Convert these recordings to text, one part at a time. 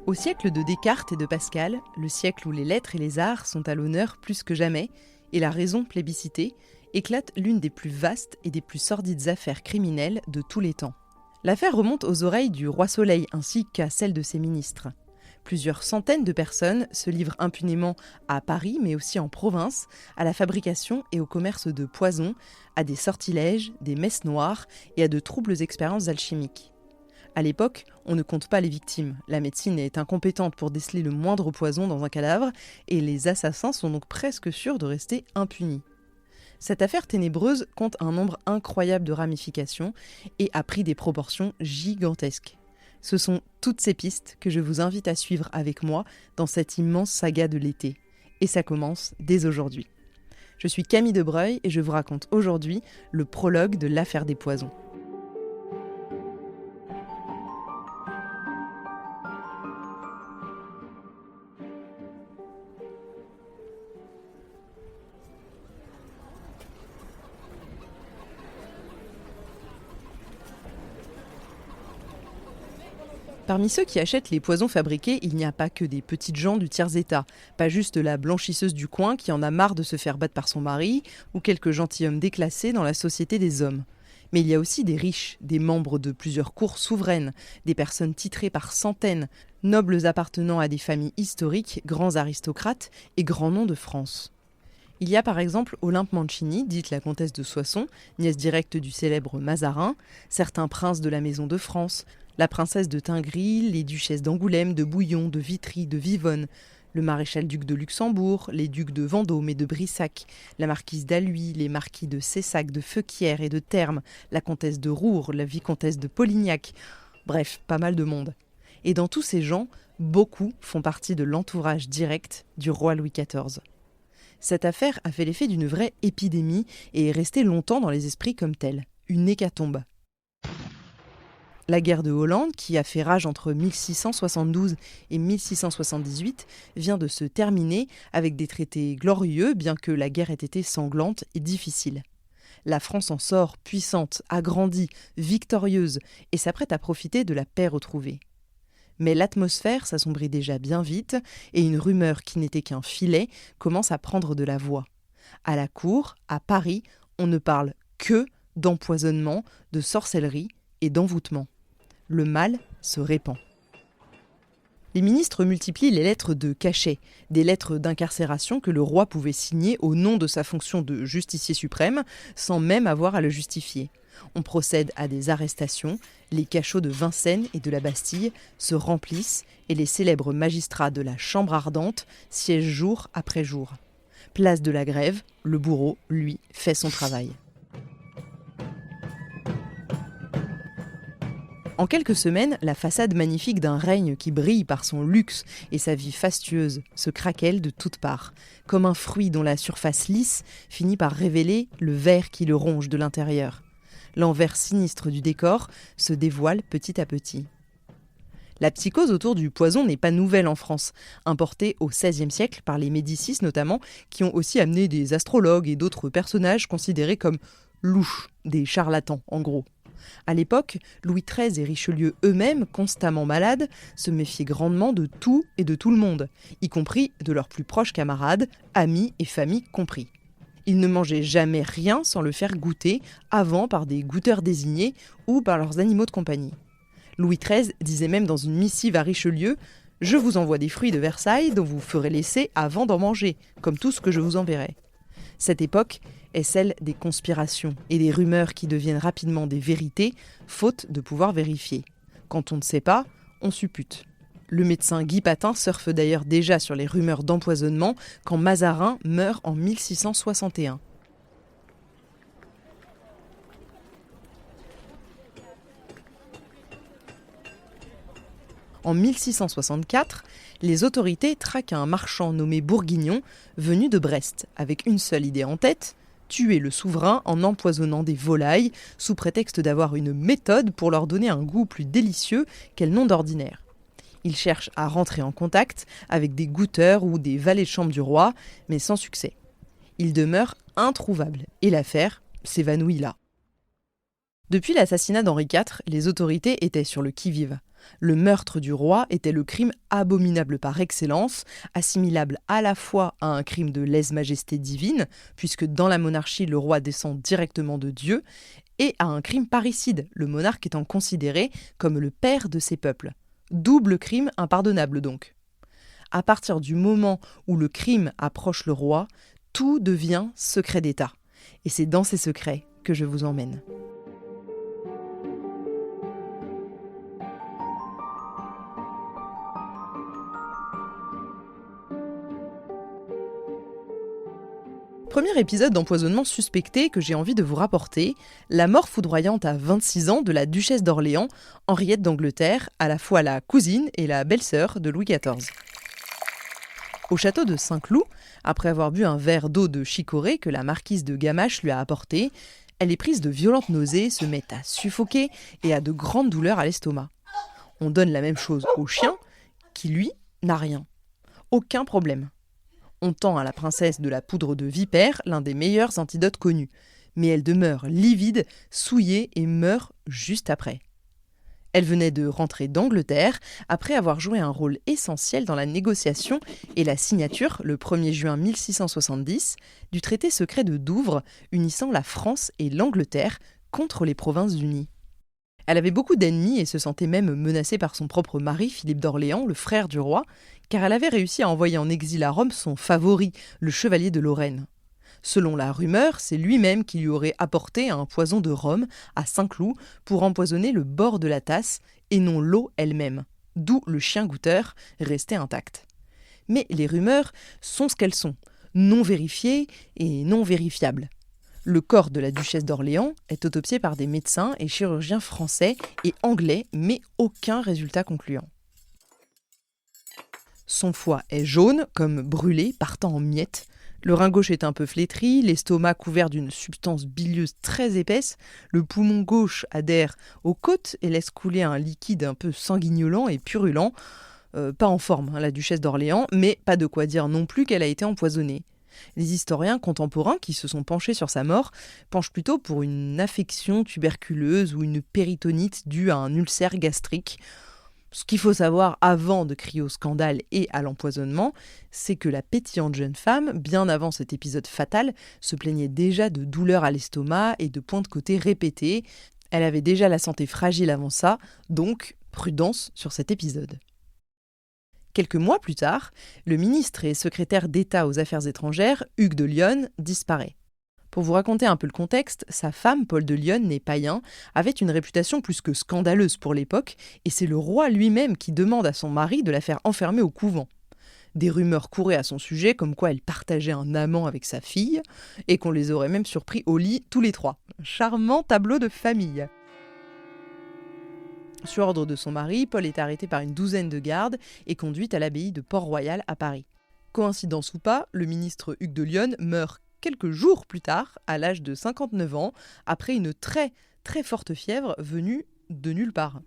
Au siècle de Descartes et de Pascal, le siècle où les lettres et les arts sont à l'honneur plus que jamais, et la raison plébiscitée, éclate l'une des plus vastes et des plus sordides affaires criminelles de tous les temps. L'affaire remonte aux oreilles du roi Soleil ainsi qu'à celles de ses ministres. Plusieurs centaines de personnes se livrent impunément à Paris, mais aussi en province, à la fabrication et au commerce de poisons, à des sortilèges, des messes noires et à de troubles expériences alchimiques. À l'époque, on ne compte pas les victimes. La médecine est incompétente pour déceler le moindre poison dans un cadavre et les assassins sont donc presque sûrs de rester impunis. Cette affaire ténébreuse compte un nombre incroyable de ramifications et a pris des proportions gigantesques. Ce sont toutes ces pistes que je vous invite à suivre avec moi dans cette immense saga de l'été. Et ça commence dès aujourd'hui. Je suis Camille Debreuil et je vous raconte aujourd'hui le prologue de l'affaire des poisons. Parmi ceux qui achètent les poisons fabriqués, il n'y a pas que des petites gens du tiers-état, pas juste la blanchisseuse du coin qui en a marre de se faire battre par son mari, ou quelques gentilshommes déclassés dans la société des hommes. Mais il y a aussi des riches, des membres de plusieurs cours souveraines, des personnes titrées par centaines, nobles appartenant à des familles historiques, grands aristocrates et grands noms de France. Il y a par exemple Olympe Mancini, dite la comtesse de Soissons, nièce directe du célèbre Mazarin, certains princes de la maison de France, la princesse de Tingry, les duchesses d'Angoulême, de Bouillon, de Vitry, de Vivonne, le maréchal-duc de Luxembourg, les ducs de Vendôme et de Brissac, la marquise d'Alluy, les marquis de Cessac, de Feuquières et de Termes, la comtesse de Roure, la vicomtesse de Polignac, bref, pas mal de monde. Et dans tous ces gens, beaucoup font partie de l'entourage direct du roi Louis XIV. Cette affaire a fait l'effet d'une vraie épidémie et est restée longtemps dans les esprits comme telle, une hécatombe. La guerre de Hollande, qui a fait rage entre 1672 et 1678, vient de se terminer avec des traités glorieux, bien que la guerre ait été sanglante et difficile. La France en sort puissante, agrandie, victorieuse, et s'apprête à profiter de la paix retrouvée. Mais l'atmosphère s'assombrit déjà bien vite, et une rumeur qui n'était qu'un filet commence à prendre de la voix. À la cour, à Paris, on ne parle que d'empoisonnement, de sorcellerie et d'envoûtement. Le mal se répand. Les ministres multiplient les lettres de cachet, des lettres d'incarcération que le roi pouvait signer au nom de sa fonction de justicier suprême, sans même avoir à le justifier. On procède à des arrestations, les cachots de Vincennes et de la Bastille se remplissent et les célèbres magistrats de la Chambre ardente siègent jour après jour. Place de la Grève, le bourreau, lui, fait son travail. En quelques semaines, la façade magnifique d'un règne qui brille par son luxe et sa vie fastueuse se craquelle de toutes parts, comme un fruit dont la surface lisse finit par révéler le ver qui le ronge de l'intérieur. L'envers sinistre du décor se dévoile petit à petit. La psychose autour du poison n'est pas nouvelle en France, importée au XVIe siècle par les Médicis notamment, qui ont aussi amené des astrologues et d'autres personnages considérés comme louches, des charlatans en gros. À l'époque, Louis XIII et Richelieu eux-mêmes, constamment malades, se méfiaient grandement de tout et de tout le monde, y compris de leurs plus proches camarades, amis et familles compris. Ils ne mangeaient jamais rien sans le faire goûter, avant par des goûteurs désignés ou par leurs animaux de compagnie. Louis XIII disait même dans une missive à Richelieu « Je vous envoie des fruits de Versailles dont vous ferez l'essai avant d'en manger, comme tout ce que je vous enverrai. » Cette époque est celle des conspirations et des rumeurs qui deviennent rapidement des vérités, faute de pouvoir vérifier. Quand on ne sait pas, on suppute. Le médecin Guy Patin surfe d'ailleurs déjà sur les rumeurs d'empoisonnement quand Mazarin meurt en 1661. En 1664, les autorités traquent un marchand nommé Bourguignon, venu de Brest, avec une seule idée en tête, tuer le souverain en empoisonnant des volailles, sous prétexte d'avoir une méthode pour leur donner un goût plus délicieux qu'elles n'ont d'ordinaire. Ils cherchent à rentrer en contact avec des goûteurs ou des valets de chambre du roi, mais sans succès. Ils demeurent introuvables, et l'affaire s'évanouit là. Depuis l'assassinat d'Henri IV, les autorités étaient sur le qui-vive. Le meurtre du roi était le crime abominable par excellence, assimilable à la fois à un crime de lèse-majesté divine, puisque dans la monarchie le roi descend directement de Dieu, et à un crime parricide, le monarque étant considéré comme le père de ses peuples. Double crime impardonnable donc. À partir du moment où le crime approche le roi, tout devient secret d'État. Et c'est dans ces secrets que je vous emmène. Premier épisode d'empoisonnement suspecté que j'ai envie de vous rapporter, la mort foudroyante à 26 ans de la duchesse d'Orléans, Henriette d'Angleterre, à la fois la cousine et la belle-sœur de Louis XIV. Au château de Saint-Cloud, après avoir bu un verre d'eau de chicorée que la marquise de Gamache lui a apporté, elle est prise de violentes nausées, se met à suffoquer et a de grandes douleurs à l'estomac. On donne la même chose au chien, qui lui n'a rien. Aucun problème. On tend à la princesse de la poudre de vipère, l'un des meilleurs antidotes connus. Mais elle demeure livide, souillée et meurt juste après. Elle venait de rentrer d'Angleterre après avoir joué un rôle essentiel dans la négociation et la signature, le 1er juin 1670, du traité secret de Douvres unissant la France et l'Angleterre contre les Provinces-Unies. Elle avait beaucoup d'ennemis et se sentait même menacée par son propre mari, Philippe d'Orléans, le frère du roi, car elle avait réussi à envoyer en exil à Rome son favori, le chevalier de Lorraine. Selon la rumeur, c'est lui-même qui lui aurait apporté un poison de Rome à Saint-Cloud pour empoisonner le bord de la tasse et non l'eau elle-même, d'où le chien goûteur restait intact. Mais les rumeurs sont ce qu'elles sont, non vérifiées et non vérifiables. Le corps de la duchesse d'Orléans est autopsié par des médecins et chirurgiens français et anglais, mais aucun résultat concluant. Son foie est jaune, comme brûlé, partant en miettes. Le rein gauche est un peu flétri, l'estomac couvert d'une substance bilieuse très épaisse, le poumon gauche adhère aux côtes et laisse couler un liquide un peu sanguignolant et purulent. Pas en forme, la duchesse d'Orléans, mais pas de quoi dire non plus qu'elle a été empoisonnée. Les historiens contemporains qui se sont penchés sur sa mort penchent plutôt pour une affection tuberculeuse ou une péritonite due à un ulcère gastrique. Ce qu'il faut savoir avant de crier au scandale et à l'empoisonnement, c'est que la pétillante jeune femme, bien avant cet épisode fatal, se plaignait déjà de douleurs à l'estomac et de points de côté répétés. Elle avait déjà la santé fragile avant ça, donc prudence sur cet épisode. Quelques mois plus tard, le ministre et secrétaire d'État aux Affaires étrangères, Hugues de Lionne, disparaît. Pour vous raconter un peu le contexte, sa femme, Paul de Lionne, né païen, avait une réputation plus que scandaleuse pour l'époque, et c'est le roi lui-même qui demande à son mari de la faire enfermer au couvent. Des rumeurs couraient à son sujet, comme quoi elle partageait un amant avec sa fille, et qu'on les aurait même surpris au lit tous les trois. Charmant tableau de famille. Sur ordre de son mari, Paul est arrêté par une douzaine de gardes et conduit à l'abbaye de Port-Royal à Paris. Coïncidence ou pas, le ministre Hugues de Lionne meurt quelques jours plus tard, à l'âge de 59 ans, après une très très forte fièvre venue de nulle part.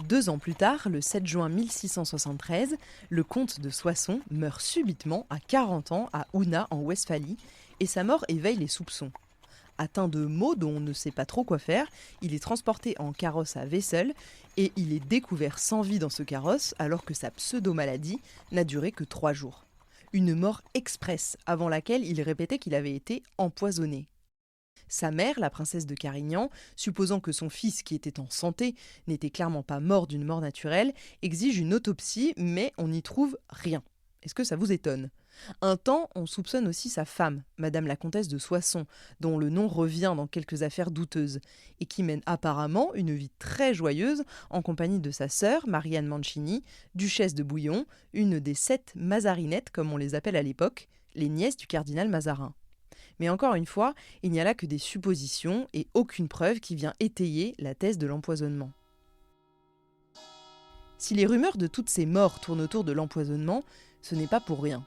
Deux ans plus tard, le 7 juin 1673, le comte de Soissons meurt subitement à 40 ans à Unna en Westphalie et sa mort éveille les soupçons. Atteint de maux dont on ne sait pas trop quoi faire, il est transporté en carrosse à Wesel et il est découvert sans vie dans ce carrosse alors que sa pseudo-maladie n'a duré que 3 jours. Une mort express avant laquelle il répétait qu'il avait été empoisonné. Sa mère, la princesse de Carignan, supposant que son fils, qui était en santé, n'était clairement pas mort d'une mort naturelle, exige une autopsie, mais on n'y trouve rien. Est-ce que ça vous étonne ? Un temps, on soupçonne aussi sa femme, Madame la comtesse de Soissons, dont le nom revient dans quelques affaires douteuses, et qui mène apparemment une vie très joyeuse en compagnie de sa sœur, Marianne Mancini, duchesse de Bouillon, une des 7 Mazarinettes, comme on les appelle à l'époque, les nièces du cardinal Mazarin. Mais encore une fois, il n'y a là que des suppositions et aucune preuve qui vient étayer la thèse de l'empoisonnement. Si les rumeurs de toutes ces morts tournent autour de l'empoisonnement, ce n'est pas pour rien.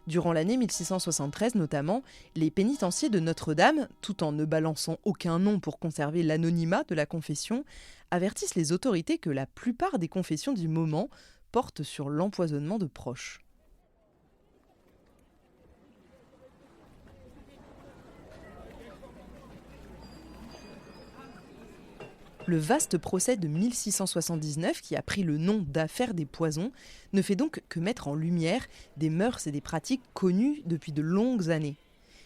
Durant l'année 1673 notamment, les pénitenciers de Notre-Dame, tout en ne balançant aucun nom pour conserver l'anonymat de la confession, avertissent les autorités que la plupart des confessions du moment portent sur l'empoisonnement de proches. Le vaste procès de 1679, qui a pris le nom d'affaire des poisons, ne fait donc que mettre en lumière des mœurs et des pratiques connues depuis de longues années.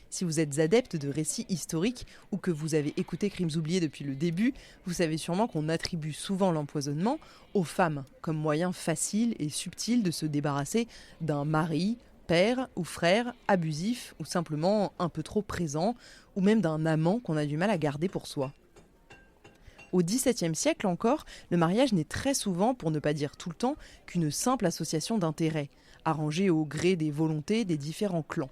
Si vous êtes adepte de récits historiques ou que vous avez écouté Crimes oubliés depuis le début, vous savez sûrement qu'on attribue souvent l'empoisonnement aux femmes comme moyen facile et subtil de se débarrasser d'un mari, père ou frère abusif ou simplement un peu trop présent, ou même d'un amant qu'on a du mal à garder pour soi. Au XVIIe siècle encore, le mariage n'est très souvent, pour ne pas dire tout le temps, qu'une simple association d'intérêts, arrangée au gré des volontés des différents clans.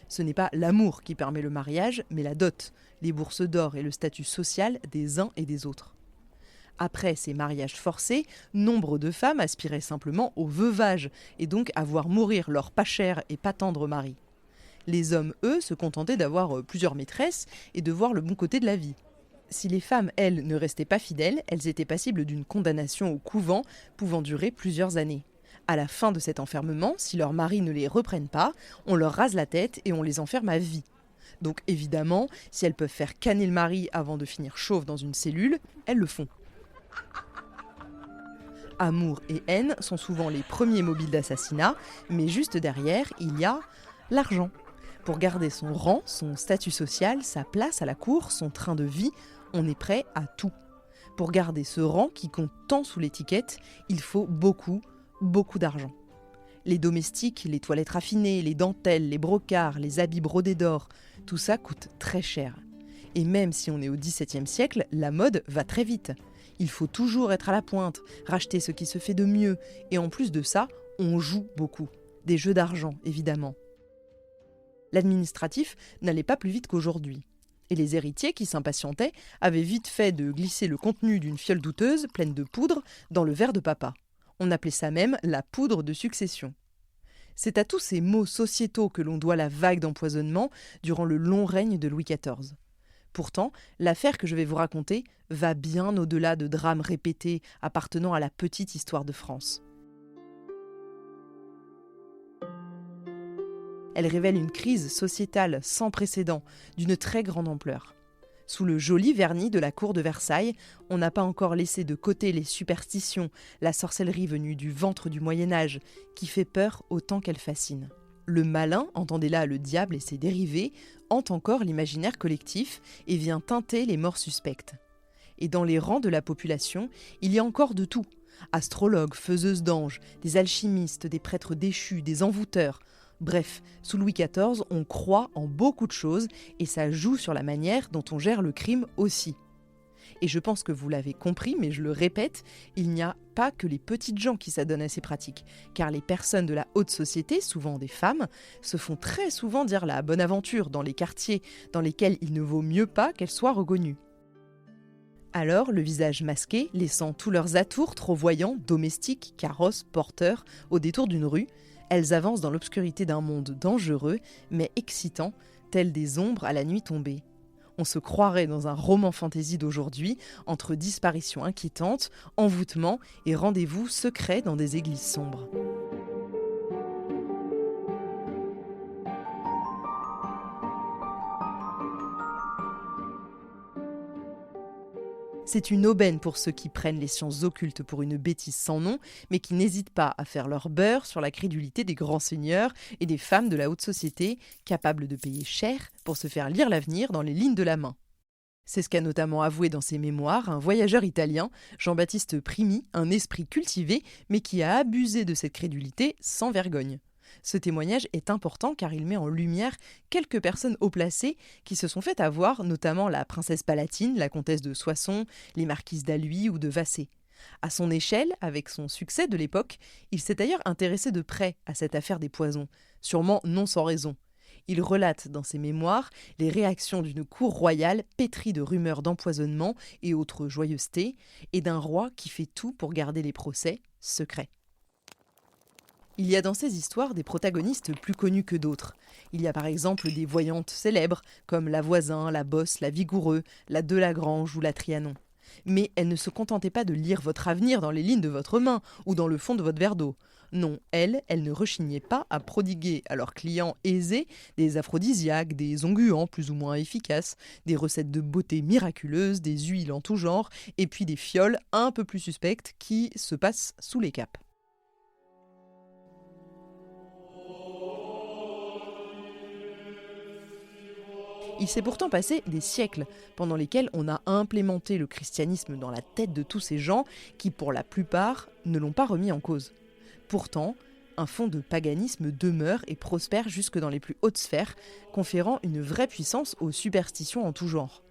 Ce n'est pas l'amour qui permet le mariage, mais la dot, les bourses d'or et le statut social des uns et des autres. Après ces mariages forcés, nombre de femmes aspiraient simplement au veuvage, et donc à voir mourir leur pas cher et pas tendre mari. Les hommes, eux, se contentaient d'avoir plusieurs maîtresses et de voir le bon côté de la vie. Si les femmes, elles, ne restaient pas fidèles, elles étaient passibles d'une condamnation au couvent pouvant durer plusieurs années. À la fin de cet enfermement, si leurs maris ne les reprennent pas, on leur rase la tête et on les enferme à vie. Donc évidemment, si elles peuvent faire canner le mari avant de finir chauve dans une cellule, elles le font. Amour et haine sont souvent les premiers mobiles d'assassinat, mais juste derrière, il y a l'argent. Pour garder son rang, son statut social, sa place à la cour, son train de vie, on est prêt à tout. Pour garder ce rang qui compte tant sous l'étiquette, il faut beaucoup d'argent. Les domestiques, les toilettes raffinées, les dentelles, les brocarts, les habits brodés d'or, tout ça coûte très cher. Et même si on est au XVIIe siècle, la mode va très vite. Il faut toujours être à la pointe, racheter ce qui se fait de mieux. Et en plus de ça, on joue beaucoup. Des jeux d'argent, évidemment. L'administratif n'allait pas plus vite qu'aujourd'hui. Et les héritiers qui s'impatientaient avaient vite fait de glisser le contenu d'une fiole douteuse, pleine de poudre, dans le verre de papa. On appelait ça même la poudre de succession. C'est à tous ces maux sociétaux que l'on doit la vague d'empoisonnement durant le long règne de Louis XIV. Pourtant, l'affaire que je vais vous raconter va bien au-delà de drames répétés appartenant à la petite histoire de France. Elle révèle une crise sociétale sans précédent, d'une très grande ampleur. Sous le joli vernis de la cour de Versailles, on n'a pas encore laissé de côté les superstitions, la sorcellerie venue du ventre du Moyen-Âge, qui fait peur autant qu'elle fascine. Le malin, entendez là le diable et ses dérivés, hante encore l'imaginaire collectif et vient teinter les morts suspectes. Et dans les rangs de la population, il y a encore de tout. Astrologues, faiseuses d'anges, des alchimistes, des prêtres déchus, des envoûteurs. Bref, sous Louis XIV, on croit en beaucoup de choses et ça joue sur la manière dont on gère le crime aussi. Et je pense que vous l'avez compris, mais je le répète, il n'y a pas que les petites gens qui s'adonnent à ces pratiques, car les personnes de la haute société, souvent des femmes, se font très souvent dire la bonne aventure dans les quartiers dans lesquels il ne vaut mieux pas qu'elles soient reconnues. Alors, le visage masqué, laissant tous leurs atours trop voyants, domestiques, carrosses, porteurs, au détour d'une rue, elles avancent dans l'obscurité d'un monde dangereux, mais excitant, tel des ombres à la nuit tombée. On se croirait dans un roman fantasy d'aujourd'hui, entre disparitions inquiétantes, envoûtements et rendez-vous secrets dans des églises sombres. C'est une aubaine pour ceux qui prennent les sciences occultes pour une bêtise sans nom, mais qui n'hésitent pas à faire leur beurre sur la crédulité des grands seigneurs et des femmes de la haute société, capables de payer cher pour se faire lire l'avenir dans les lignes de la main. C'est ce qu'a notamment avoué dans ses mémoires un voyageur italien, Jean-Baptiste Primi, un esprit cultivé, mais qui a abusé de cette crédulité sans vergogne. Ce témoignage est important car il met en lumière quelques personnes haut placées qui se sont fait avoir, notamment la princesse Palatine, la comtesse de Soissons, les marquises d'Alluy ou de Vassé. À son échelle, avec son succès de l'époque, il s'est d'ailleurs intéressé de près à cette affaire des poisons, sûrement non sans raison. Il relate dans ses mémoires les réactions d'une cour royale pétrie de rumeurs d'empoisonnement et autres joyeusetés, et d'un roi qui fait tout pour garder les procès secrets. Il y a dans ces histoires des protagonistes plus connus que d'autres. Il y a par exemple des voyantes célèbres, comme la Voisin, la Bosse, la Vigoureux, la Delagrange ou la Trianon. Mais elle ne se contentait pas de lire votre avenir dans les lignes de votre main ou dans le fond de votre verre d'eau. Non, elle ne rechignait pas à prodiguer à leurs clients aisés des aphrodisiaques, des onguents plus ou moins efficaces, des recettes de beauté miraculeuses, des huiles en tout genre, et puis des fioles un peu plus suspectes qui se passent sous les capes. Il s'est pourtant passé des siècles pendant lesquels on a implémenté le christianisme dans la tête de tous ces gens qui, pour la plupart, ne l'ont pas remis en cause. Pourtant, un fond de paganisme demeure et prospère jusque dans les plus hautes sphères, conférant une vraie puissance aux superstitions en tout genre.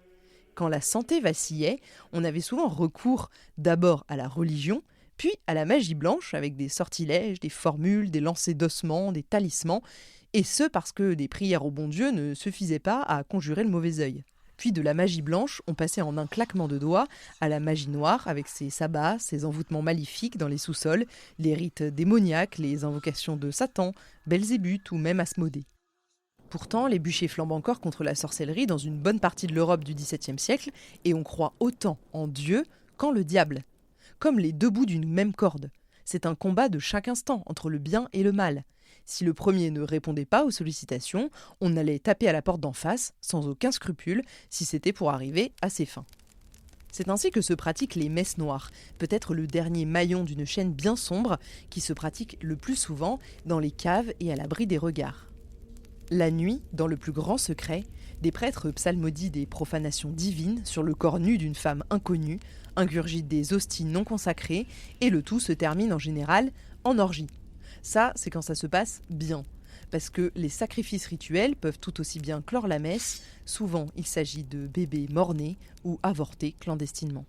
Quand la santé vacillait, on avait souvent recours d'abord à la religion, puis à la magie blanche avec des sortilèges, des formules, des lancers d'ossements, des talismans, et ce parce que des prières au bon Dieu ne suffisaient pas à conjurer le mauvais œil. Puis de la magie blanche, on passait en un claquement de doigts à la magie noire, avec ses sabbats, ses envoûtements maléfiques dans les sous-sols, les rites démoniaques, les invocations de Satan, Belzébuth ou même Asmodée. Pourtant, les bûchers flambent encore contre la sorcellerie dans une bonne partie de l'Europe du XVIIe siècle, et on croit autant en Dieu qu'en le diable. Comme les deux bouts d'une même corde. C'est un combat de chaque instant entre le bien et le mal. Si le premier ne répondait pas aux sollicitations, on allait taper à la porte d'en face, sans aucun scrupule, si c'était pour arriver à ses fins. C'est ainsi que se pratiquent les messes noires, peut-être le dernier maillon d'une chaîne bien sombre qui se pratique le plus souvent dans les caves et à l'abri des regards. La nuit, dans le plus grand secret, des prêtres psalmodient des profanations divines sur le corps nu d'une femme inconnue, ingurgitent des hosties non consacrées, et le tout se termine en général en orgie. Ça, c'est quand ça se passe bien. Parce que les sacrifices rituels peuvent tout aussi bien clore la messe, souvent il s'agit de bébés mort-nés ou avortés clandestinement.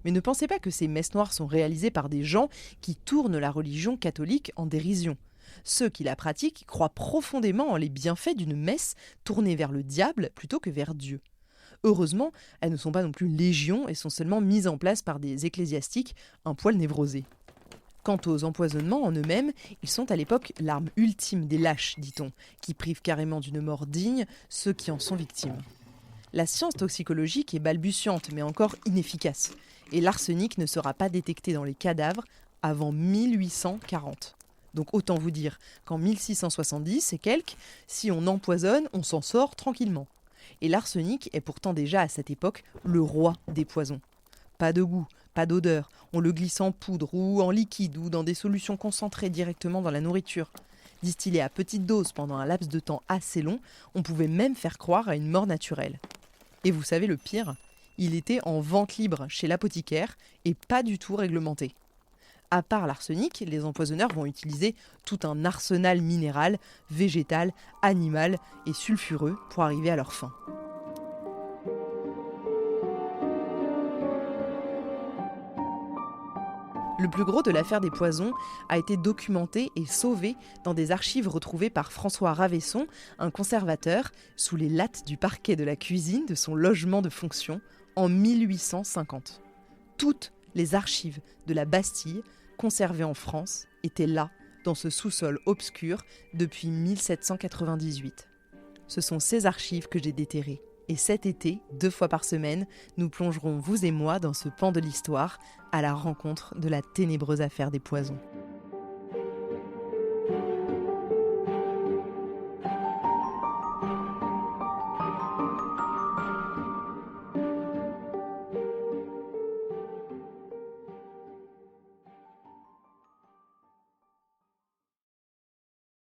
Mais ne pensez pas que ces messes noires sont réalisées par des gens qui tournent la religion catholique en dérision. Ceux qui la pratiquent croient profondément en les bienfaits d'une messe tournée vers le diable plutôt que vers Dieu. Heureusement, elles ne sont pas non plus légion et sont seulement mises en place par des ecclésiastiques un poil névrosés. Quant aux empoisonnements en eux-mêmes, ils sont à l'époque l'arme ultime des lâches, dit-on, qui privent carrément d'une mort digne ceux qui en sont victimes. La science toxicologique est balbutiante mais encore inefficace, et l'arsenic ne sera pas détecté dans les cadavres avant 1840. Donc autant vous dire qu'en 1670 et quelques, si on empoisonne, on s'en sort tranquillement. Et l'arsenic est pourtant déjà à cette époque le roi des poisons. Pas de goût, pas d'odeur, on le glisse en poudre ou en liquide ou dans des solutions concentrées directement dans la nourriture. Distillé à petite dose pendant un laps de temps assez long, on pouvait même faire croire à une mort naturelle. Et vous savez le pire, il était en vente libre chez l'apothicaire et pas du tout réglementé. À part l'arsenic, les empoisonneurs vont utiliser tout un arsenal minéral, végétal, animal et sulfureux pour arriver à leur fin. Le plus gros de l'affaire des poisons a été documenté et sauvé dans des archives retrouvées par François Ravesson, un conservateur, sous les lattes du parquet de la cuisine de son logement de fonction en 1850. Toutes les archives de la Bastille, conservées en France, étaient là, dans ce sous-sol obscur, depuis 1798. Ce sont ces archives que j'ai déterrées. Et cet été, 2 fois par semaine, nous plongerons, vous et moi, dans ce pan de l'histoire, à la rencontre de la ténébreuse affaire des poisons.